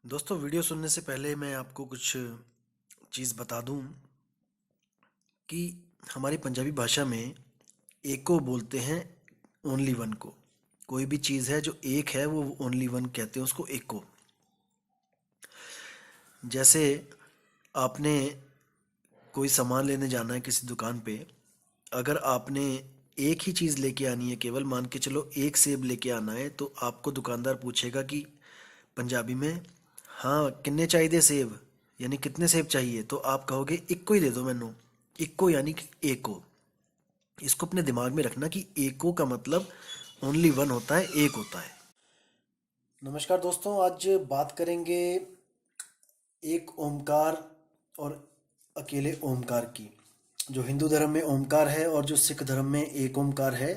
दोस्तों, वीडियो सुनने से पहले मैं आपको कुछ चीज़ बता दूं कि हमारी पंजाबी भाषा में एक को बोलते हैं ओनली वन को। कोई भी चीज़ है जो एक है वो ओनली वन कहते हैं उसको, एक को। जैसे आपने कोई सामान लेने जाना है किसी दुकान पे, अगर आपने एक ही चीज़ लेके आनी है, केवल मान के चलो एक सेब लेके आना है, तो आपको दुकानदार पूछेगा कि पंजाबी में, हाँ कितने चाहिए सेब, यानी कितने सेब चाहिए, तो आप कहोगे इक्को ही दे दो मैनू। इक्को यानी कि एको। इसको अपने दिमाग में रखना कि एको का मतलब ओनली वन होता है, एक होता है। नमस्कार दोस्तों, आज बात करेंगे एक ओमकार और अकेले ओमकार की। जो हिंदू धर्म में ओमकार है और जो सिख धर्म में एक ओमकार है।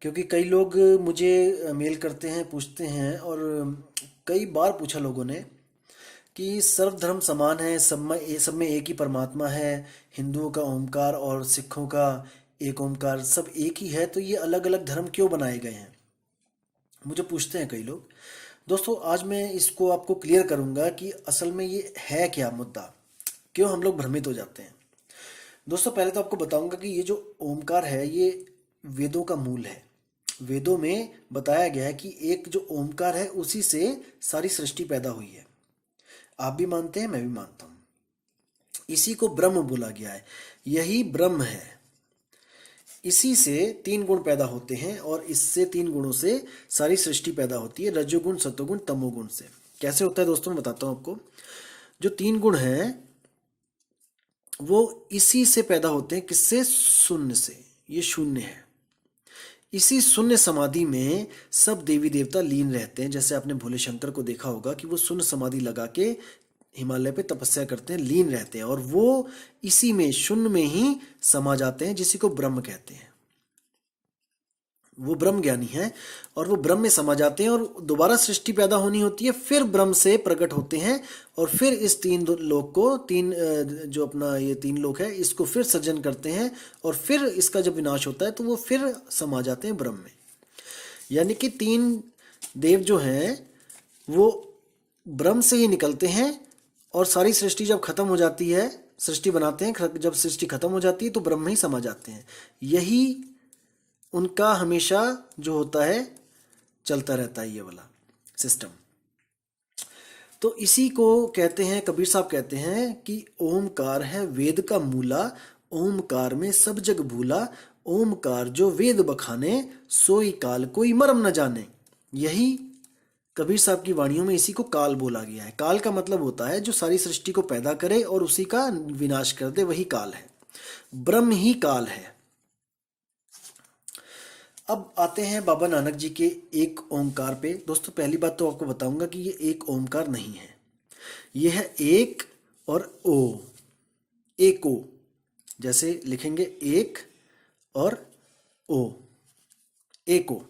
क्योंकि कई लोग मुझे मेल करते हैं, पूछते हैं, और कई बार पूछा लोगों ने कि सर्वधर्म समान है, सब में एक ही परमात्मा है। हिंदुओं का ओमकार और सिखों का एक ओमकार, सब एक ही है, तो ये अलग अलग धर्म क्यों बनाए गए हैं, मुझे पूछते हैं कई लोग। दोस्तों, आज मैं इसको आपको क्लियर करूंगा कि असल में ये है क्या मुद्दा, क्यों हम लोग भ्रमित हो जाते हैं। दोस्तों, पहले तो आपको बताऊंगा कि ये जो ओमकार है ये वेदों का मूल है। वेदों में बताया गया है कि एक जो ओमकार है उसी से सारी सृष्टि पैदा हुई है। आप भी मानते हैं, मैं भी मानता हूं। इसी को ब्रह्म बोला गया है, यही ब्रह्म है। इसी से तीन गुण पैदा होते हैं और इससे तीन गुणों से सारी सृष्टि पैदा होती है, रजोगुण, सतोगुण, तमोगुण से। कैसे होता है दोस्तों, मैं बताता हूं आपको। जो तीन गुण हैं वो इसी से पैदा होते हैं, किससे? शून्य से। ये शून्य है। इसी शून्य समाधि में सब देवी देवता लीन रहते हैं। जैसे आपने भोले शंकर को देखा होगा कि वो शून्य समाधि लगा के हिमालय पे तपस्या करते हैं, लीन रहते हैं, और वो इसी में शून्य में ही समा जाते हैं, जिसी को ब्रह्म कहते हैं। वो ब्रह्म ज्ञानी है और वो ब्रह्म में समा जाते हैं, और दोबारा सृष्टि पैदा होनी होती है, फिर ब्रह्म से प्रकट होते हैं, और फिर इस तीन लोक को, जो अपना ये तीन लोक है, इसको फिर सृजन करते हैं, और फिर इसका जब विनाश होता है तो वो फिर समा जाते हैं ब्रह्म में। यानी कि तीन देव जो हैं वो ब्रह्म से ही निकलते हैं, और सारी सृष्टि जब खत्म हो जाती है, सृष्टि बनाते हैं, जब सृष्टि खत्म हो जाती है तो ब्रह्म में ही समा जाते हैं। यही उनका हमेशा जो होता है चलता रहता है, ये वाला सिस्टम। तो इसी को कहते हैं, कबीर साहब कहते हैं कि ओमकार है वेद का मूला, ओमकार में सब जग भूला, ओमकार जो वेद बखाने, सोई काल कोई मरम न जाने। यही कबीर साहब की वाणियों में इसी को काल बोला गया है। काल का मतलब होता है जो सारी सृष्टि को पैदा करे और उसी का विनाश कर दे, वही काल है। ब्रह्म ही काल है। अब आते हैं बाबा नानक जी के एक ओंकार पे। दोस्तों, पहली बात तो आपको बताऊंगा कि ये एक ओंकार नहीं है, ये है एक और ओ। एको, जैसे लिखेंगे एक और ओ, एको।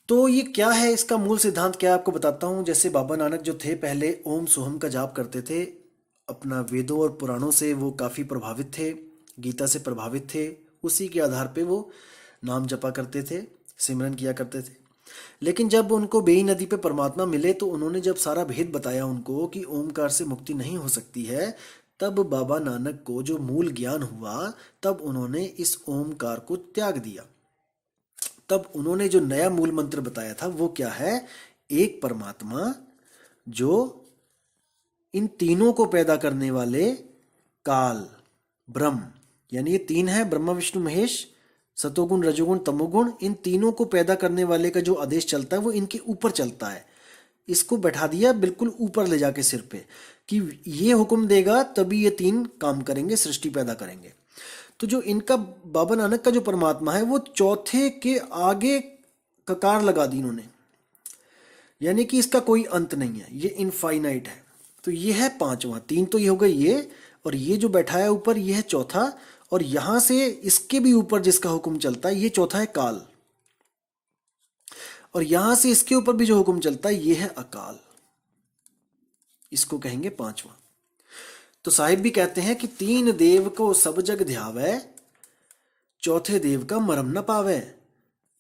तो ये क्या है, इसका मूल सिद्धांत क्या है आपको बताता हूं। जैसे बाबा नानक जो थे, पहले ओम सोहम का जाप करते थे। अपना वेदों और पुराणों से वो काफ़ी प्रभावित थे, गीता से प्रभावित थे। उसी के आधार पे वो नाम जपा करते थे, सिमरन किया करते थे। लेकिन जब उनको बेई नदी पे परमात्मा मिले तो उन्होंने जब सारा भेद बताया उनको कि ओमकार से मुक्ति नहीं हो सकती है, तब बाबा नानक को जो मूल ज्ञान हुआ, तब उन्होंने इस ओमकार को त्याग दिया। तब उन्होंने जो नया मूल मंत्र बताया था वो क्या है? एक परमात्मा जो इन तीनों को पैदा करने वाले काल, ब्रह्म, यानी ये तीन है, ब्रह्मा विष्णु महेश, सतोगुण रजोगुण तमोगुण, इन तीनों को पैदा करने वाले का जो आदेश चलता है वो इनके ऊपर चलता है। इसको बैठा दिया बिल्कुल ऊपर ले जाके सिर पे, कि ये हुक्म देगा तभी ये तीन काम करेंगे, सृष्टि पैदा करेंगे। तो जो इनका बाबा नानक का जो परमात्मा है वो चौथे के आगे ककार लगा दी इन्होंने, यानी कि इसका कोई अंत नहीं है, ये इनफाइनाइट है। तो ये है पांचवा। तीन तो ये हो गए ये, और ये जो बैठा है ऊपर ये है चौथा, और यहां से इसके भी ऊपर जिसका हुक्म चलता है ये चौथा है काल, और यहां से इसके ऊपर भी जो हुक्म चलता है ये है अकाल। इसको कहेंगे पांचवा। तो साहिब भी कहते हैं कि तीन देव को सब जग ध्यावै, चौथे देव का मरम न पावे।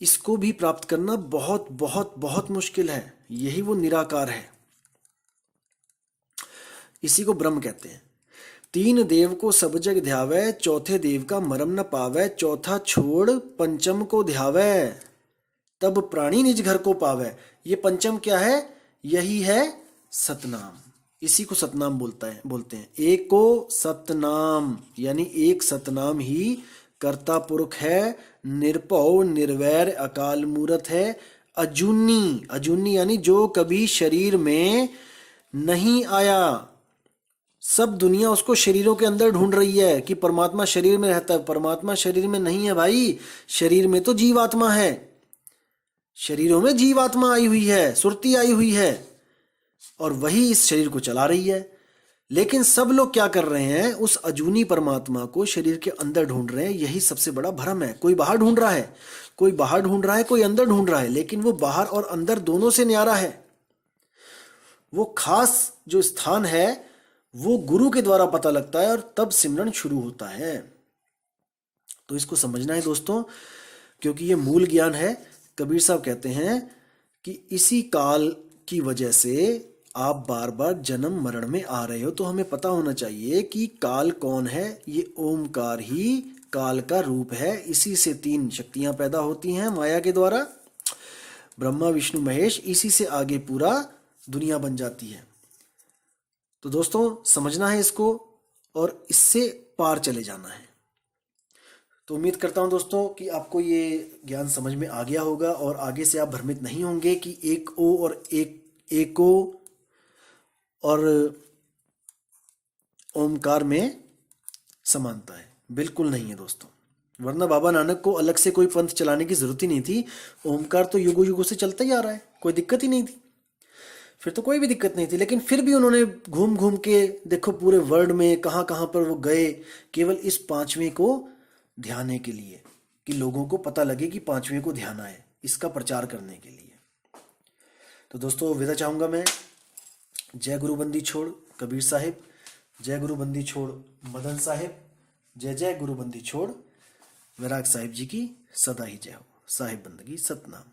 इसको भी प्राप्त करना बहुत बहुत बहुत मुश्किल है। यही वो निराकार है। इसी को ब्रह्म कहते हैं। तीन देव को सब जग ध्यावै, चौथे देव का मरम न पावै, चौथा छोड़ पंचम को ध्यावै, तब प्राणी निज घर को पावै। ये पंचम क्या है? यही है सतनाम। इसी को सतनाम बोलते हैं। एक को सतनाम यानी एक सतनाम ही कर्ता पुरुष है, निर्भव निर्वैर अकाल मूरत है, अजूनी, अजूनी यानी जो कभी शरीर में नहीं आया। सब दुनिया उसको शरीरों के अंदर ढूंढ रही है कि परमात्मा शरीर में रहता है। परमात्मा शरीर में नहीं है भाई, शरीर में तो जीवात्मा है। शरीरों में जीवात्मा आई हुई है, सुरती आई हुई है, और वही इस शरीर को चला रही है। लेकिन सब लोग क्या कर रहे हैं? उस अजूनी परमात्मा को शरीर के अंदर ढूंढ रहे हैं। यही सबसे बड़ा भ्रम है। कोई बाहर ढूंढ रहा है, कोई बाहर ढूंढ रहा है, कोई अंदर ढूंढ रहा है, लेकिन वो बाहर और अंदर दोनों से न्यारा है। वो खास जो स्थान है वो गुरु के द्वारा पता लगता है, और तब सिमरन शुरू होता है। तो इसको समझना है दोस्तों, क्योंकि ये मूल ज्ञान है। कबीर साहब कहते हैं कि इसी काल की वजह से आप बार बार जन्म मरण में आ रहे हो। तो हमें पता होना चाहिए कि काल कौन है। ये ओमकार ही काल का रूप है। इसी से तीन शक्तियां पैदा होती हैं माया के द्वारा, ब्रह्मा विष्णु महेश। इसी से आगे पूरा दुनिया बन जाती है। तो दोस्तों समझना है इसको, और इससे पार चले जाना है। तो उम्मीद करता हूं दोस्तों कि आपको ये ज्ञान समझ में आ गया होगा, और आगे से आप भ्रमित नहीं होंगे कि एक ओ और एक ओ और ओमकार में समानता है। बिल्कुल नहीं है दोस्तों, वरना बाबा नानक को अलग से कोई पंथ चलाने की जरूरत ही नहीं थी। ओमकार तो युगों युगों से चलता ही आ रहा है, कोई दिक्कत ही नहीं थी। फिर तो कोई भी दिक्कत नहीं थी। लेकिन फिर भी उन्होंने घूम घूम के देखो पूरे वर्ल्ड में कहाँ कहाँ पर वो गए, केवल इस पांचवें को ध्याने के लिए, कि लोगों को पता लगे कि पांचवें को ध्याना है, इसका प्रचार करने के लिए। तो दोस्तों विदा चाहूँगा मैं। जय गुरु बंदी छोड़ कबीर साहिब, जय गुरु बंदी छोड़ मदन साहिब, जय जय गुरु बंदी छोड़ वैराग साहिब जी की सदा ही जय हो। साहिब बंदगी सतनाम।